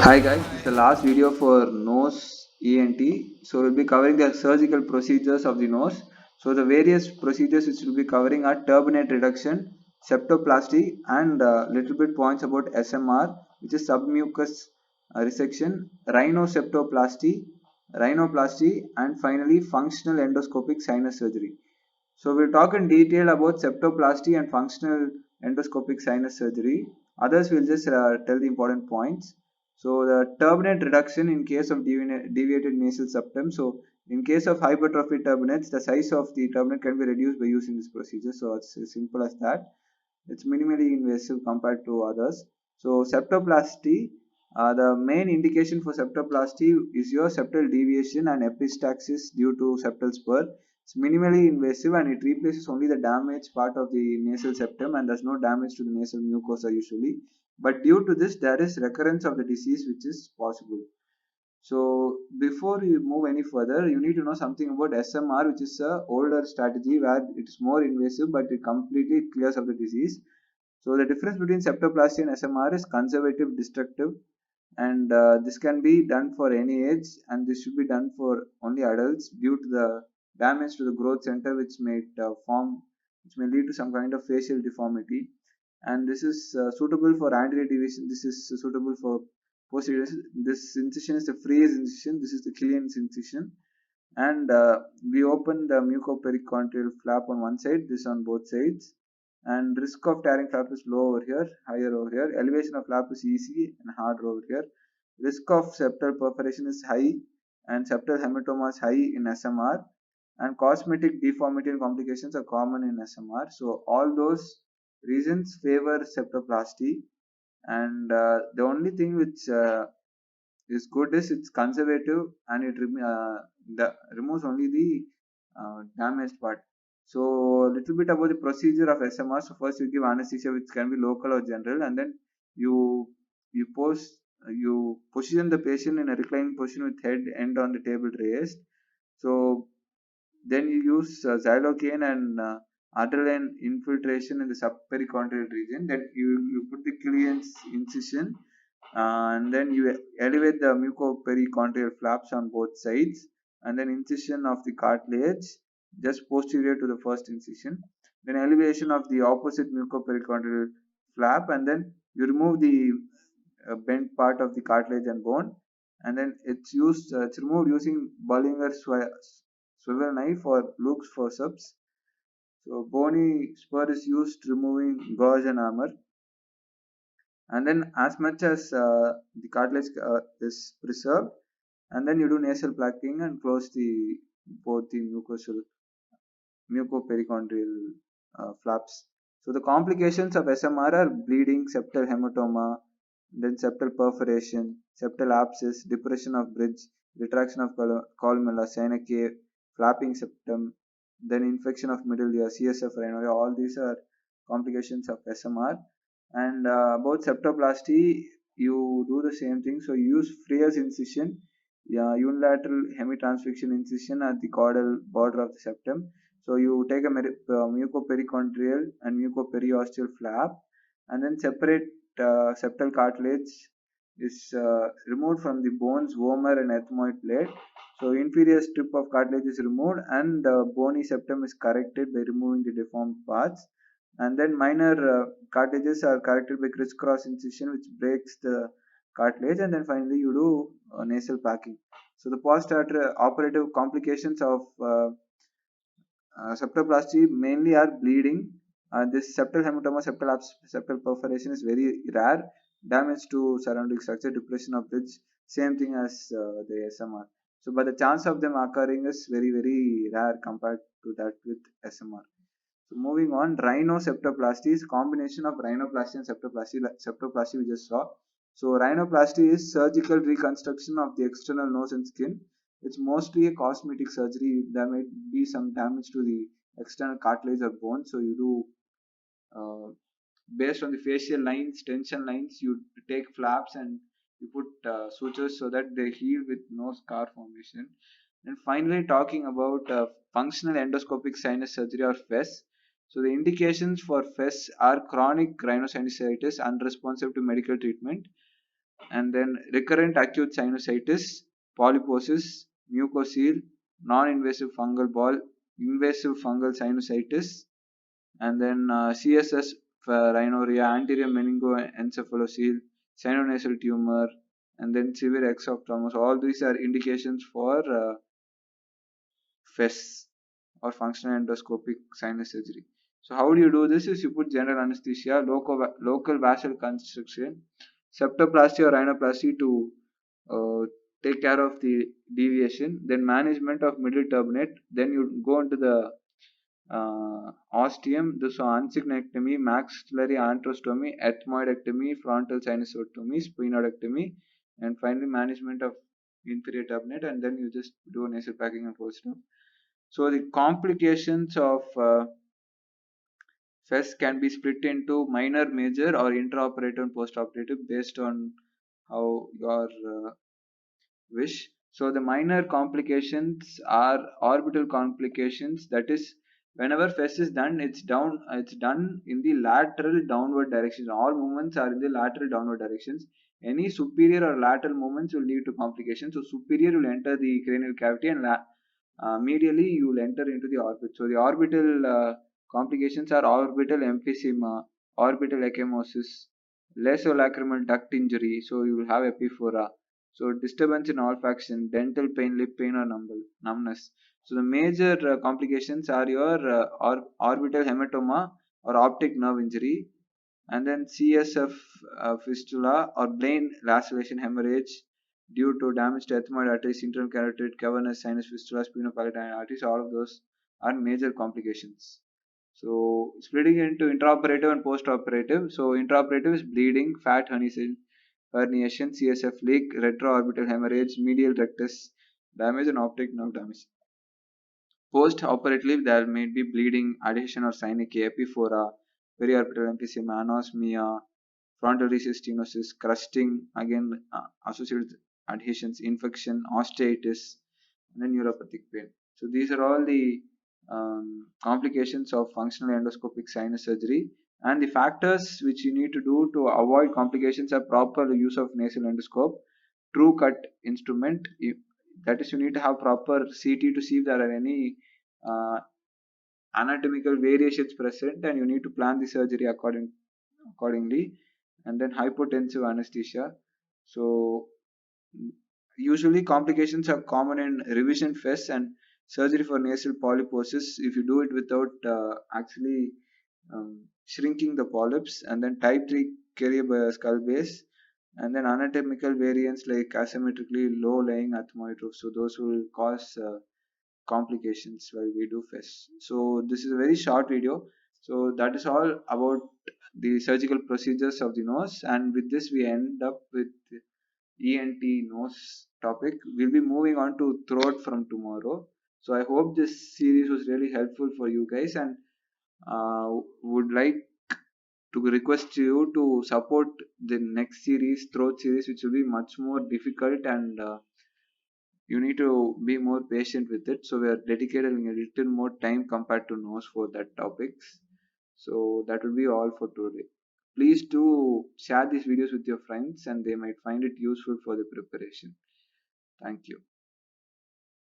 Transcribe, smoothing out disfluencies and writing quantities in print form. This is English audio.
Hi guys, this is the last video for nose ENT. So we'll be covering the surgical procedures of the nose. So the various procedures which we'll be covering are turbinate reduction, septoplasty, and little bit points about SMR, which is submucous resection, rhinoplasty, and finally functional endoscopic sinus surgery. So we'll talk in detail about septoplasty and functional endoscopic sinus surgery. Others will just tell the important points. So the turbinate reduction in case of deviated nasal septum. So in case of hypertrophy turbinates, the size of the turbinate can be reduced by using this procedure. So it's as simple as that. It's minimally invasive compared to others. So septoplasty, the main indication for septoplasty is your septal deviation and epistaxis due to septal spur. It's minimally invasive and it replaces only the damaged part of the nasal septum and there's no damage to the nasal mucosa usually. But due to this, there is recurrence of the disease which is possible. So before you move any further, you need to know something about SMR, which is a older strategy where it is more invasive, but it completely clears up the disease. So the difference between septoplasty and SMR is conservative, destructive, and this can be done for any age, and this should be done for only adults due to the damage to the growth center, which may lead to some kind of facial deformity. And this is suitable for anterior deviation. This is suitable for posterior. This incision is the Fries incision. This is the Killian's incision, and we open the mucoperichondrial flap on one side, this on both sides, and risk of tearing flap is low over here, higher over here. Elevation of flap is easy and hard over here. Risk of septal perforation is high and septal hematoma is high in SMR, and cosmetic deformity and complications are common in SMR. So all those reasons favor septoplasty, and the only thing which is good is it's conservative and removes only the damaged part. So a little bit about the procedure of SMR. So first you give anesthesia, which can be local or general, and then you you post you position the patient in a reclining position with head end on the table raised. So then you use xylocaine and adrenaline infiltration in the subperichondrial region. Then you put the Killian's incision, and then you elevate the mucoperichondrial flaps on both sides, and then incision of the cartilage just posterior to the first incision. Then elevation of the opposite mucoperichondrial flap, and then you remove the bent part of the cartilage and bone, and then it's removed using Bollinger swivel knife or Luke's forceps. So bony spur is used removing gauze and armor, and then as much as the cartilage is preserved, and then you do nasal plaquing and close the both the mucoperichondrial flaps. So the complications of SMR are bleeding, septal hematoma, then septal perforation, septal abscess, depression of bridge, retraction of columella, Seneca, flapping septum, then infection of middle ear, CSF rhinorrhea. All these are complications of SMR. And about septoplasty, you do the same thing. So you use Freer's incision, unilateral hemitransfixion incision at the caudal border of the septum. So you take a mucoperichondrial and mucoperiosteal flap, and then separate septal cartilage is removed from the bones, vomer and ethmoid plate. So inferior strip of cartilage is removed, and the bony septum is corrected by removing the deformed parts. And then minor cartilages are corrected by crisscross incision, which breaks the cartilage, and then finally you do nasal packing. So the post-operative complications of septoplasty mainly are bleeding. This septal hematoma, septal perforation is very rare. Damage to surrounding structure, depression of bridge, same thing as the SMR. So, but the chance of them occurring is very rare compared to that with SMR. So moving on, rhinoseptoplasty is combination of rhinoplasty and septoplasty. Septoplasty we just saw. So rhinoplasty is surgical reconstruction of the external nose and skin. It's mostly a cosmetic surgery. There might be some damage to the external cartilage or bone. So you do based on the facial lines, tension lines, you take flaps and you put sutures so that they heal with no scar formation. And finally, talking about functional endoscopic sinus surgery or FES. So the indications for FES are chronic rhinosinusitis unresponsive to medical treatment, and then recurrent acute sinusitis, polyposis, mucocele, non-invasive fungal ball, invasive fungal sinusitis, and then CSS rhinorrhea, anterior meningoencephalocele, sinonasal tumor, and then severe exophthalmos. All these are indications for FES or functional endoscopic sinus surgery. So how do you do this? Is you put general anesthesia, local vagal constriction, septoplasty or rhinoplasty to take care of the deviation, then management of middle turbinate, then you go into the ostium, this unsignicectomy, maxillary antrostomy, ethmoidectomy, frontal sinusotomy, sphenoidectomy, and finally management of inferior turbinate, and then you just do nasal packing and post op. So the complications of FES can be split into minor, major, or intraoperative and postoperative based on how your wish. So the minor complications are orbital complications. That is, whenever FES is done, It's done in the lateral downward direction. All movements are in the lateral downward directions. Any superior or lateral movements will lead to complications. So superior will enter the cranial cavity, and medially you will enter into the orbit. So the orbital complications are orbital emphysema, orbital ecchymosis, laryngolacrimal duct injury. So you will have epiphora. So disturbance in olfaction, dental pain, lip pain, or numbness. So the major complications are your orbital hematoma or optic nerve injury, and then CSF fistula or brain laceration hemorrhage due to damage to ethmoid arteries, internal carotid, cavernous sinus fistula, sphenopalatine arteries. All of those are major complications. So splitting into intraoperative and postoperative. So intraoperative is bleeding, fat herniation, CSF leak, retroorbital hemorrhage, medial rectus damage, and optic nerve damage. Post-operatively, there may be bleeding, adhesion or synechia, epiphora, periorbital emphysema, anosmia, frontal restenosis, crusting, again associated with adhesions, infection, osteitis, and then neuropathic pain. So these are all the complications of functional endoscopic sinus surgery. And the factors which you need to do to avoid complications are proper use of nasal endoscope, true cut instrument. That is, you need to have proper CT to see if there are any uh, anatomical variations present, and you need to plan the surgery accordingly. And then hypotensive anesthesia. So usually complications are common in revision FES and surgery for nasal polyposis if you do it without actually shrinking the polyps, and then type 3 carrier skull base, and then anatomical variants like asymmetrically low lying ethmoid roof. So those will cause complications while we do FES. So this is a very short video. So that is all about the surgical procedures of the nose, and with this we end up with ENT nose topic. We'll be moving on to throat from tomorrow. So I hope this series was really helpful for you guys, and would like to request you to support the next series, throat series, which will be much more difficult, and you need to be more patient with it. So we are dedicating a little more time compared to nose for that topics. So that will be all for today. Please do share these videos with your friends, and they might find it useful for the preparation. Thank you.